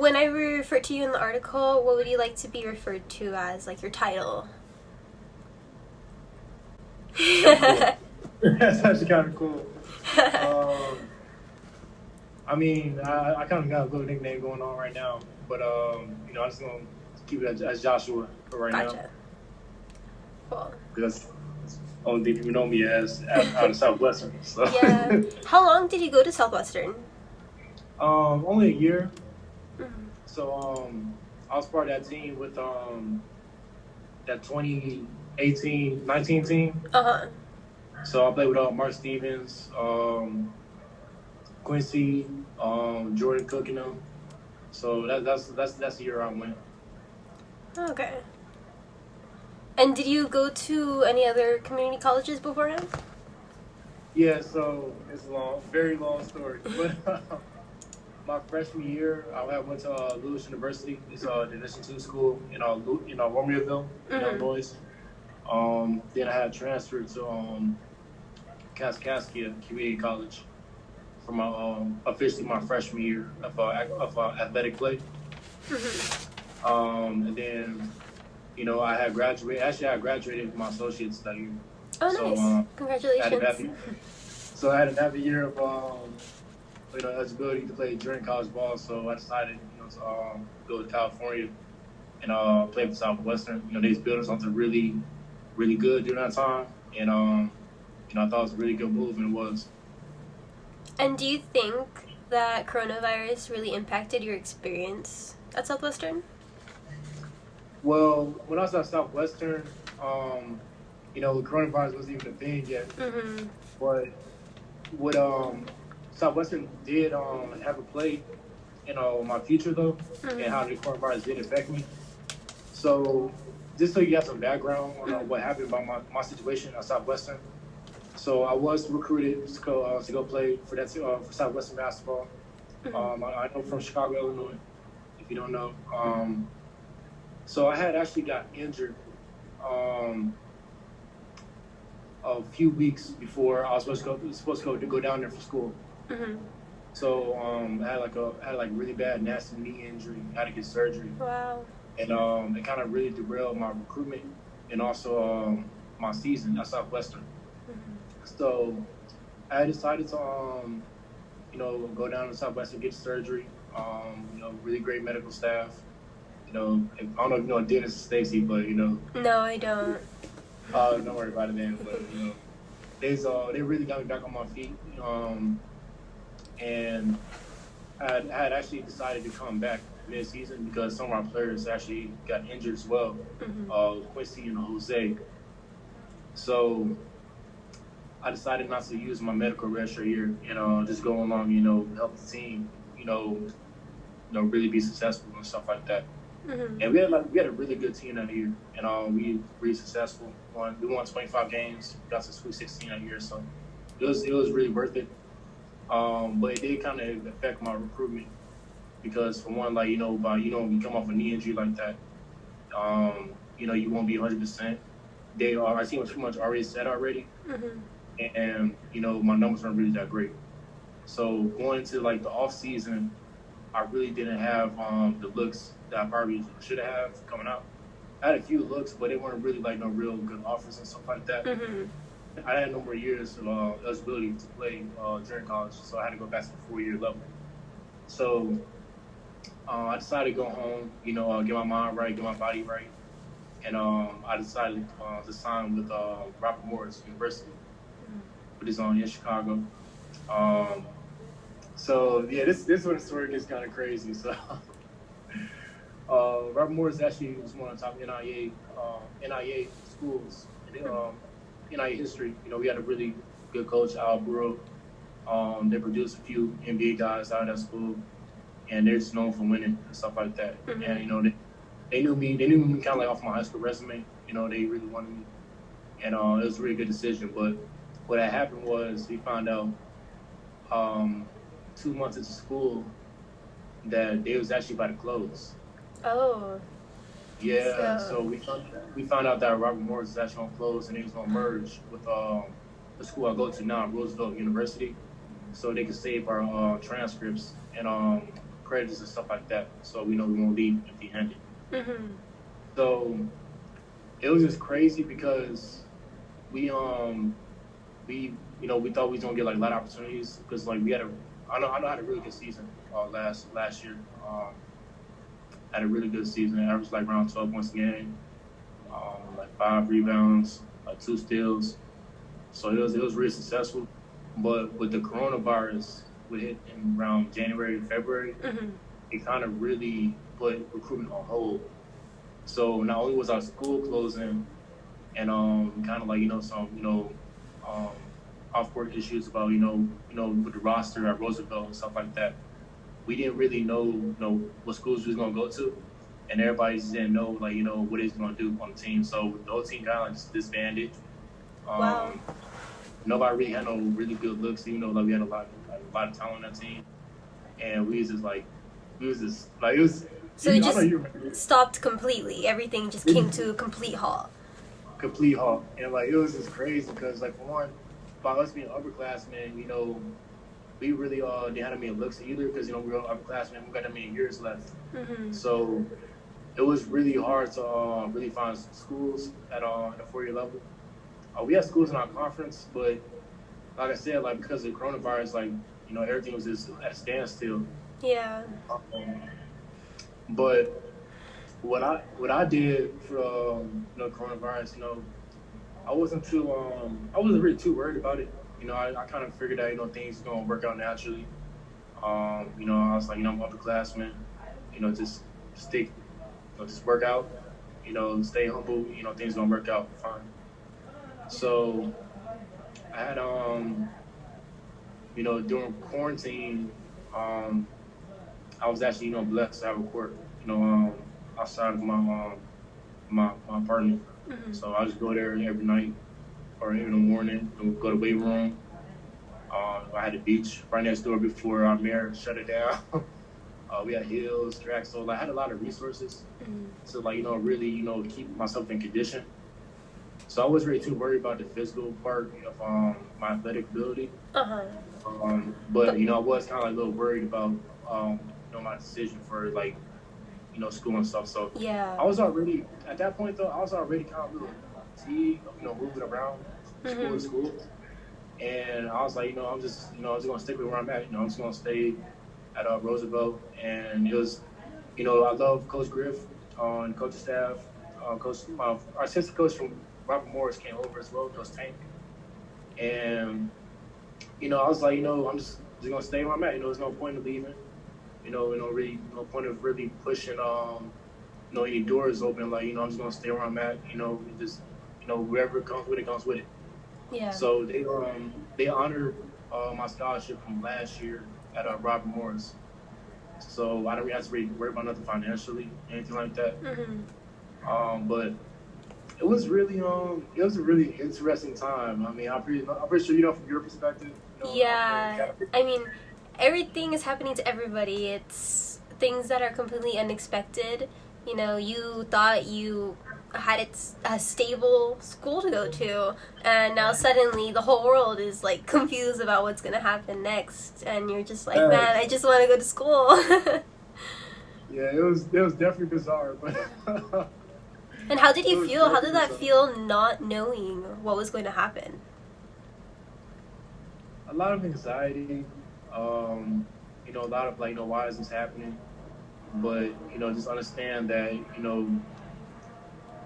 when I refer to you in the article, what would you like to be referred to as, like, your title? That's cool. That's actually kind of cool. I mean, I kind of got a little nickname going on right now, but I'm just gonna keep it as Joshua for right now Gotcha. Cool. because that's the only thing people know me as out of Southwestern. So, Yeah. How long did you go to Southwestern? only a year. Mm-hmm. So, I was part of that team with that 2018-19 team. Uh-huh. So I played with Mark Stevens, Quincy, Jordan Cook, you know. So that's the year I went. Okay. And did you go to any other community colleges beforehand? Yeah, so it's a long, very long story. But my freshman year, I went to Lewis University. It's a Division II school in Romeoville, Illinois. Then I had transferred to Kaskaskia Community College for my officially my freshman year of athletic play. And then I had graduated. Actually, I graduated with my associate's that year. Oh, So nice. Congratulations. I had another year of eligibility to play during college ball. So I decided to go to California and play for Southwestern. They was building something really, really good during that time, and I thought it was a really good move, and it was. And do you think that coronavirus really impacted your experience at Southwestern? Well, when I was at Southwestern, coronavirus wasn't even a thing yet. Mm-hmm. But what Southwestern did have a play in my future though, and how the coronavirus did affect me. So just so you have some background on what happened about my situation at Southwestern. So I was recruited to go play for that for Southwestern basketball. I know from Chicago, Illinois, if you don't know. So I had actually got injured a few weeks before I was supposed to go down there for school. Mm-hmm. So I had like really bad nasty knee injury. I had to get surgery. Wow. And it kind of really derailed my recruitment and also my season at Southwestern. So I decided to go down to Southwestern, get surgery. Really great medical staff. I don't know if you know Dennis Stacy, but No, I don't. Don't worry about it, man. But they really got me back on my feet. And I had actually decided to come back mid-season because some of our players actually got injured as well. Quincy and Jose. So I decided not to use my medical redshirt year and just go along, help the team, really be successful and stuff like that. And we had a really good team that year, and we were really successful. We won 25 games, got to Sweet 16 that year, so it was really worth it. But it did kind of affect my recruitment because for one, when you come off a knee injury like that, you won't be 100%. Our team was pretty much already set already, and my numbers weren't really that great. So going into the off season, I really didn't have the looks that I probably should have coming out. I had a few looks, but they weren't really no real good offers and stuff like that. I had no more years of eligibility to play during college, so I had to go back to the 4-year level. So I decided to go home, get my mind right, get my body right, and I decided to sign with Robert Morris University, which is in Chicago. So yeah, this one story gets kind of crazy. So Robert Morris actually was one of the top NIA schools in NIA history. We had a really good coach, Al Burrow. They produced a few NBA guys out of that school, and they're just known for winning and stuff like that. And they knew me. They knew me kind of off my high school resume. They really wanted me, and it was a really good decision. But what had happened was we found out 2 months into school that they was actually about to close. Oh. Yeah, so we found out that Robert Morris is actually going to close and he was going to merge with the school I go to now, Roosevelt University, so they could save our transcripts and credits and stuff like that. So we know we won't leave empty-handed. Mm-hmm. So it was just crazy because we we thought we was gonna get like a lot of opportunities because like we had I know I had a really good season last year. Had a really good season. I averaged like around 12 points a game, like 5 rebounds, like 2 steals. So it was really successful. But with the coronavirus, we hit in around January and February, Mm-hmm. it kind of really put recruitment on hold. So not only was our school closing, and kind of like some um, off-court issues about with the roster at Roosevelt and stuff like that. We didn't really know what schools we was gonna go to, and everybody just didn't know like what he's gonna do on the team. So the whole team kind of like just disbanded. Wow. Nobody really had no really good looks, even though like we had a lot of talent on that team, and we was just like it was. So it I know just you remember. stopped completely. Everything just came to a complete halt. Complete halt, and like it was just crazy because like for one, by us being upperclassmen, we really didn't have that many looks either because we were upperclassmen. We got that many years left, Mm-hmm. so it was really hard to really find schools at the 4-year level. We had schools in our conference, but like I said, like because of the coronavirus, like everything was just at a standstill. Yeah. But what I did for coronavirus, I wasn't really too worried about it. I kind of figured that things were gonna work out naturally. I was like, I'm upperclassman, just stick, just work out, stay humble, things gonna work out fine. So I had during quarantine, I was actually blessed to have a court, outside of my apartment. Mm-hmm. So I just go there every night or in the morning and go to weight room. I had a beach right next door before our mayor shut it down. We had hills, tracks, so I had a lot of resources to really keep myself in condition. So I wasn't really too worried about the physical part of my athletic ability. Uh-huh. But I was kind of like a little worried about my decision for like school and stuff. So Yeah. I was already at that point though. I was already kind of a little fatigued, moving around school to school, and I was like, I'm just gonna stick with where I'm at. I'm just gonna stay at Roosevelt, and it was, I love Coach Griff and coaching staff. Our assistant coach from Robert Morris came over as well, Coach Tank, and I was like, I'm just gonna stay where I'm at. There's no point in leaving. Really no point of really pushing any doors open. Like, I'm just gonna stay where I'm at. And just whoever comes with it comes with it. Yeah. So they honored my scholarship from last year at Robert Morris. So I don't really have to really worry about nothing financially, anything like that. Mm-hmm. But it was really it was a really interesting time. I mean, I'm pretty sure from your perspective. Yeah. I mean, everything is happening to everybody. It's things that are completely unexpected. You thought you had a stable school to go to, and now suddenly the whole world is like confused about what's gonna happen next, and you're just like, man, I just want to go to school. Yeah, it was definitely bizarre, but. And how did you feel? How did that feel, not knowing what was going to happen? A lot of anxiety. A lot of like, why is this happening? But just understand that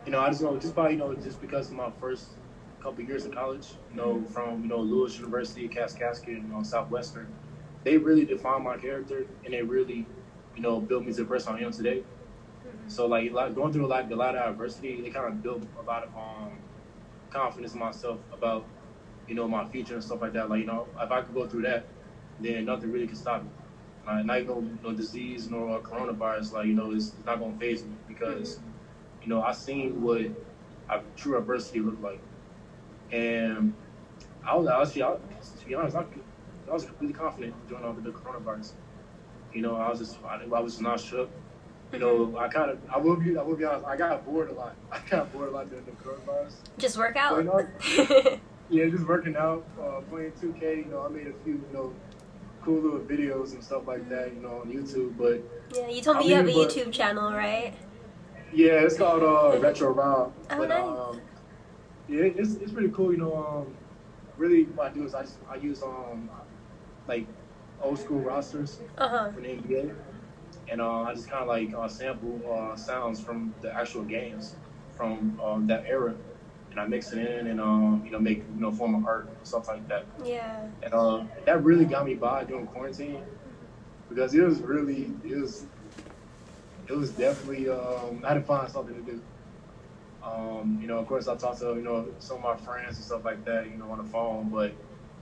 I just just because of my first couple of years in college, from Lewis University, Kaskaskia, and Southwestern, they really defined my character, and they really built me to the person I am today. So like going through a lot of adversity, it kind of built a lot of confidence in myself about my future and stuff like that. Like if I could go through that, then nothing really can stop me. Not even no disease nor coronavirus. Like it's not gonna phase me because I seen what true adversity looked like, and I was actually, to be honest, I was completely confident during all the coronavirus. I was not shook. I will be honest, I got bored a lot. I got bored a lot during the coronavirus. Just work out. Yeah, just working out, playing 2K. I made a few, cool little videos and stuff like that, on YouTube. But yeah, you told me you have a YouTube channel, right? Yeah, it's called Retro Rob. Oh, But nice. yeah, it's pretty cool. Really what I do is I use like old school rosters for the NBA, and I just kind of like sample sounds from the actual games from that era, and I mix it in and make form of art and stuff like that. Yeah. And that really got me by during quarantine because it was definitely I had to find something to do. Of course, I talked to some of my friends and stuff like that, on the phone, but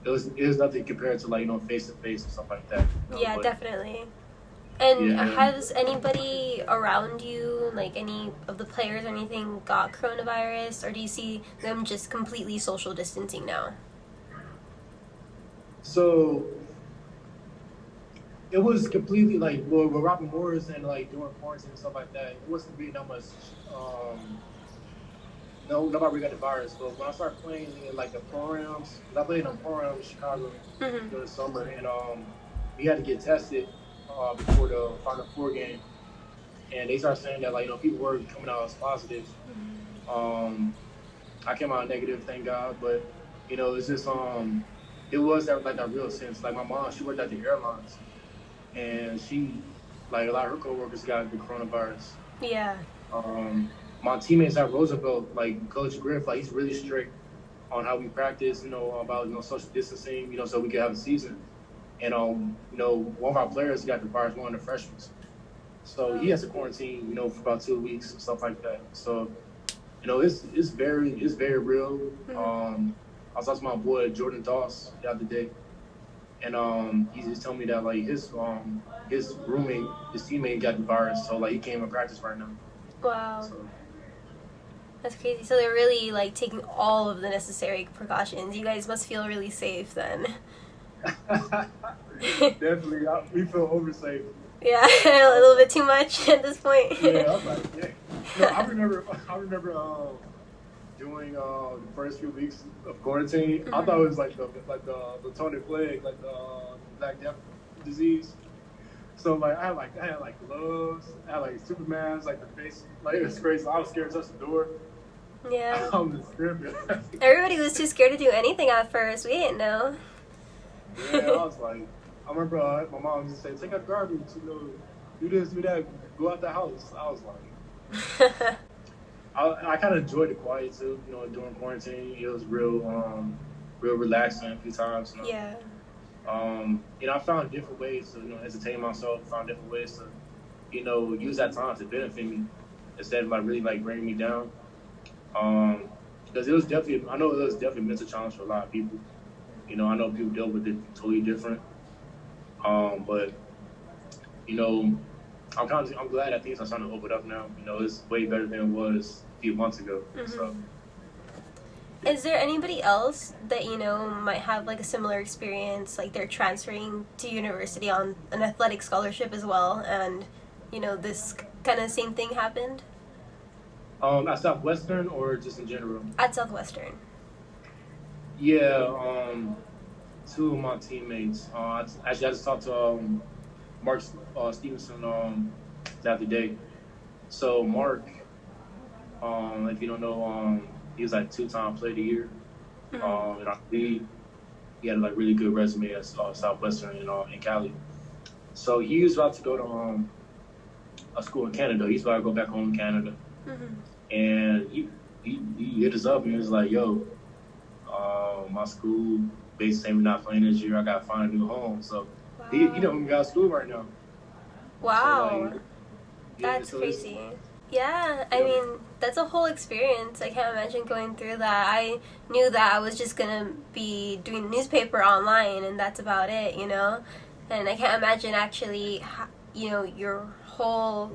it was nothing compared to like face to face and stuff like that. Yeah, definitely. And has anybody around you, like any of the players or anything, got coronavirus, or do you see them just completely social distancing now? So it was completely like with Robin Morris and like doing quarantine and stuff like that. It wasn't being that much. No, nobody got the virus. But when I started playing in like the programs, because I played in a program in Chicago during the summer, and we had to get tested before the Final Four game, and they started saying that like people were coming out as positive. I came out negative, thank God, but it's just it was that real sense. Like my mom, she worked at the airlines, and she like a lot of her coworkers got the coronavirus. Yeah. My teammates at Roosevelt, like Coach Griff, like he's really strict on how we practice, about social distancing, so we can have a season. And one of our players got the virus, one of the freshmen. So he has to quarantine, for about 2 weeks and stuff like that. So, it's very real. I was talking to my boy Jordan Doss the other day, and he just told me that like his roommate, his teammate got the virus, so like he came in practice right now. Wow. So. That's crazy. So they're really like taking all of the necessary precautions. You guys must feel really safe then. Definitely, we feel oversafe. Yeah, a little bit too much at this point. Yeah, I was like, yeah. No, I remember doing the first few weeks of quarantine. I thought it was like the Tonic Plague, like the Black Death disease. So like I had gloves, I had like Superman's, like the face, like it was crazy. I was scared to touch the door. Yeah. I was scared. Everybody was too scared to do anything at first. We didn't know. Yeah, I was like, I remember my mom just said, "Take out garbage, do this, do that, go out the house." I was like, I kind of enjoyed the quiet too, during quarantine. It was real relaxing a few times. Yeah. I found different ways to, entertain myself. Found different ways to, use that time to benefit me instead of like really like bringing me down. Because I know it was definitely a mental challenge for a lot of people. I know people deal with it totally different. But I'm glad that things are starting to open up now. It's way better than it was a few months ago. So. Is there anybody else that might have like a similar experience, like they're transferring to university on an athletic scholarship as well, and this kind of same thing happened? At Southwestern or just in general? At Southwestern. Yeah, two of my teammates. Actually, I just talked to Mark Stevenson the other day. So Mark, if you don't know, he was like 2-time Player of the Year. And I believe he had like really good resume at Southwestern in Cali. So he was about to go to a school in Canada. He's about to go back home to Canada. And he hit us up and he was like, "Yo, my school basically saying we're not playing this year. I gotta find a new home." So he don't even got a school right now. Wow. So, like, that's crazy. Yeah, I mean, that's a whole experience. I can't imagine going through that. I knew that I was just going to be doing newspaper online, and that's about it, And I can't imagine actually, your whole,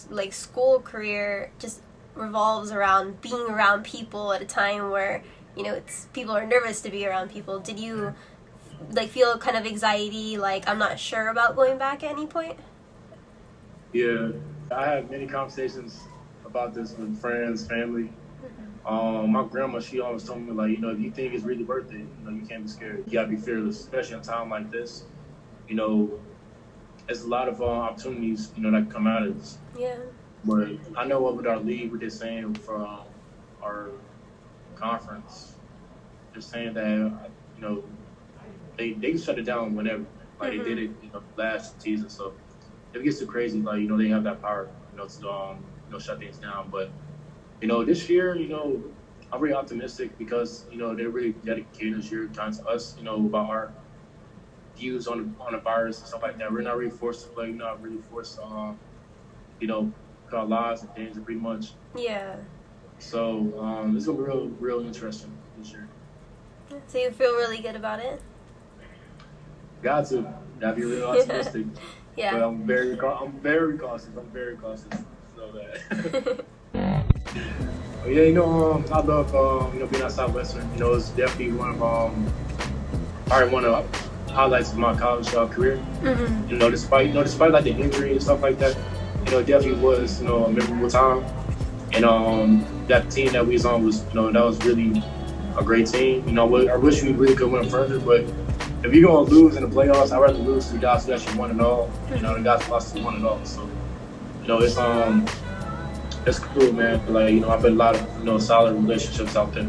like, school career just revolves around being around people at a time where, people are nervous to be around people. Did you, like, feel kind of anxiety, like, I'm not sure about going back at any point? Yeah. I had many conversations about this with friends, family. My grandma, she always told me, like, if you think it's really worth it, you can't be scared. You gotta be fearless, especially in a time like this. you know, there's a lot of opportunities, that come out of this. Yeah. But I know what with our league, what they're saying for our conference, they're saying that, they can shut it down whenever. Like, they did it, last season. So if it gets too crazy, like, they have that power, to, shut things down. But, this year, I'm really optimistic because, they're really dedicated this year, talking to us, about our views on the virus and stuff like that. We're not really forced to play. We're not really forced to, put our lives in danger pretty much. Yeah. So it's gonna be real interesting this year. So you feel really good about it? Got to. Gotta be real optimistic. Yeah. But I'm very cautious. I'm very cautious. So that. But yeah, I love being at Southwestern. It's definitely probably one of the highlights of my college career. Mm-hmm. Despite like the injury and stuff like that, it definitely was a memorable time. And that team that we was on was that was really a great team. I wish we really could win further, but if you're gonna lose in the playoffs, I'd rather lose to the guys who actually won it all. The guys who lost who won it all. So it's cool, man. Like I've been a lot of solid relationships out there.